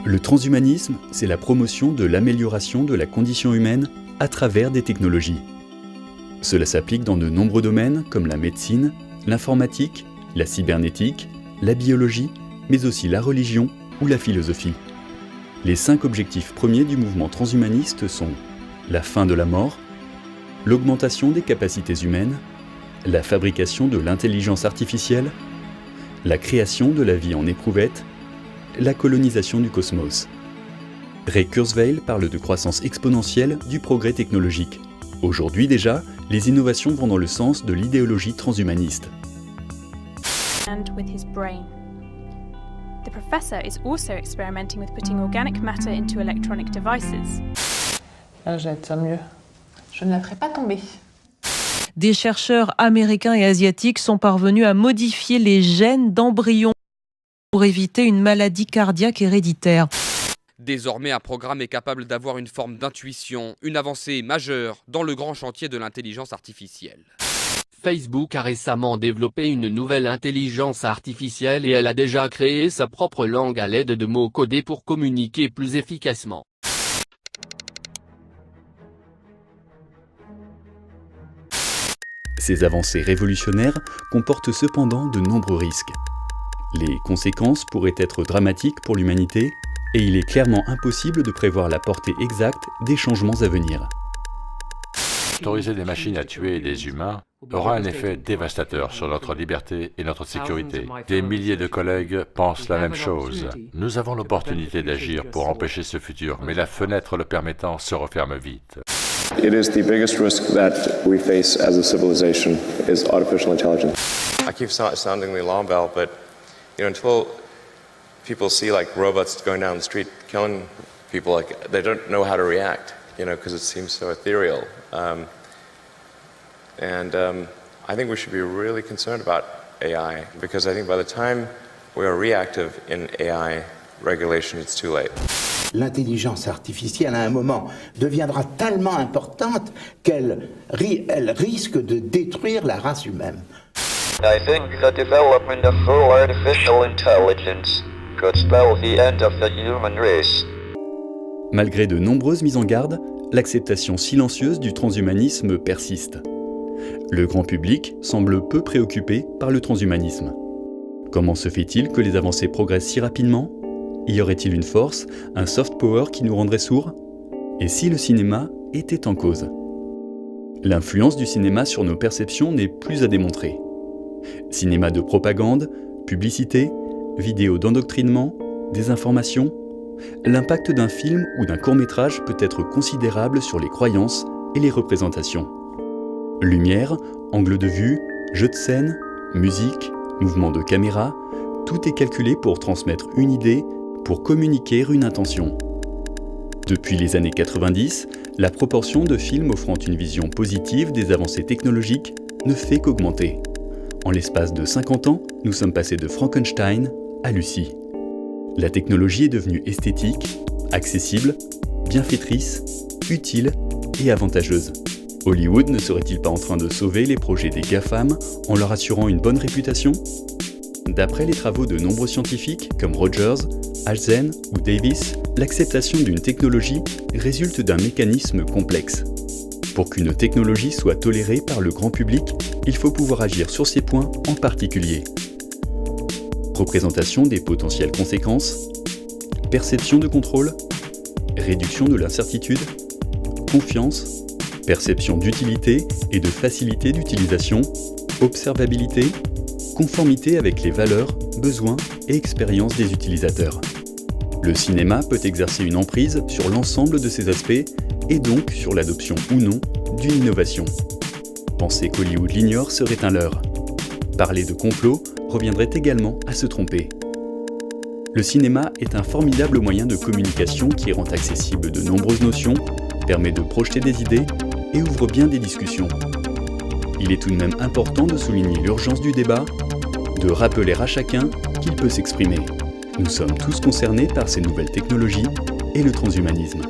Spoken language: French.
Le transhumanisme, c'est la promotion de l'amélioration de la condition humaine à travers des technologies. Cela s'applique dans de nombreux domaines comme la médecine, l'informatique, la cybernétique, la biologie, mais aussi la religion ou la philosophie. Les 5 objectifs premiers du mouvement transhumaniste sont la fin de la mort, l'augmentation des capacités humaines, la fabrication de l'intelligence artificielle, la création de la vie en éprouvette, la colonisation du cosmos. Ray Kurzweil parle de croissance exponentielle du progrès technologique. Aujourd'hui déjà, les innovations vont dans le sens de l'idéologie transhumaniste. And with his brain. The professor is also experimenting with putting organic matter into electronic devices. Jette, ça mieux. Je ne la ferai pas tomber. Des chercheurs américains et asiatiques sont parvenus à modifier les gènes d'embryons pour éviter une maladie cardiaque héréditaire. Désormais, un programme est capable d'avoir une forme d'intuition, une avancée majeure dans le grand chantier de l'intelligence artificielle. Facebook a récemment développé une nouvelle intelligence artificielle et elle a déjà créé sa propre langue à l'aide de mots codés pour communiquer plus efficacement. Ces avancées révolutionnaires comportent cependant de nombreux risques. Les conséquences pourraient être dramatiques pour l'humanité et il est clairement impossible de prévoir la portée exacte des changements à venir. Autoriser des machines à tuer des humains aura un effet dévastateur sur notre liberté et notre sécurité. Des milliers de collègues pensent la même chose. Nous avons l'opportunité d'agir pour empêcher ce futur, mais la fenêtre le permettant se referme vite. It is the biggest risk that we face as a civilization is artificial intelligence. I keep sounding the alarm bell, but until people see like robots going down the street killing people, like they don't know how to react, because it seems so ethereal. I think we should be really concerned about AI, because I think by the time we are reactive in AI regulation, it's too late. L'intelligence artificielle, à un moment, deviendra tellement importante qu'elle risque de détruire la race humaine. I think the development of full artificial intelligence could spell the end of the human race. Malgré de nombreuses mises en garde, l'acceptation silencieuse du transhumanisme persiste. Le grand public semble peu préoccupé par le transhumanisme. Comment se fait-il que les avancées progressent si rapidement ? Y aurait-il une force, un soft power qui nous rendrait sourds ? Et si le cinéma était en cause ? L'influence du cinéma sur nos perceptions n'est plus à démontrer. Cinéma de propagande, publicité, vidéos d'endoctrinement, désinformation, l'impact d'un film ou d'un court-métrage peut être considérable sur les croyances et les représentations. Lumière, angle de vue, jeu de scène, musique, mouvement de caméra, tout est calculé pour transmettre une idée, pour communiquer une intention. Depuis les années 90, la proportion de films offrant une vision positive des avancées technologiques ne fait qu'augmenter. En l'espace de 50 ans, nous sommes passés de Frankenstein à Lucie. La technologie est devenue esthétique, accessible, bienfaitrice, utile et avantageuse. Hollywood ne serait-il pas en train de sauver les projets des GAFAM en leur assurant une bonne réputation ? D'après les travaux de nombreux scientifiques comme Rogers, Alzen ou Davis, l'acceptation d'une technologie résulte d'un mécanisme complexe. Pour qu'une technologie soit tolérée par le grand public, il faut pouvoir agir sur ces points en particulier. Représentation des potentielles conséquences, perception de contrôle, réduction de l'incertitude, confiance, perception d'utilité et de facilité d'utilisation, observabilité, conformité avec les valeurs, besoins et expériences des utilisateurs. Le cinéma peut exercer une emprise sur l'ensemble de ces aspects et donc sur l'adoption ou non d'une innovation. Penser qu'Hollywood l'ignore serait un leurre. Parler de complot reviendrait également à se tromper. Le cinéma est un formidable moyen de communication qui rend accessible de nombreuses notions, permet de projeter des idées et ouvre bien des discussions. Il est tout de même important de souligner l'urgence du débat, de rappeler à chacun qu'il peut s'exprimer. Nous sommes tous concernés par ces nouvelles technologies et le transhumanisme.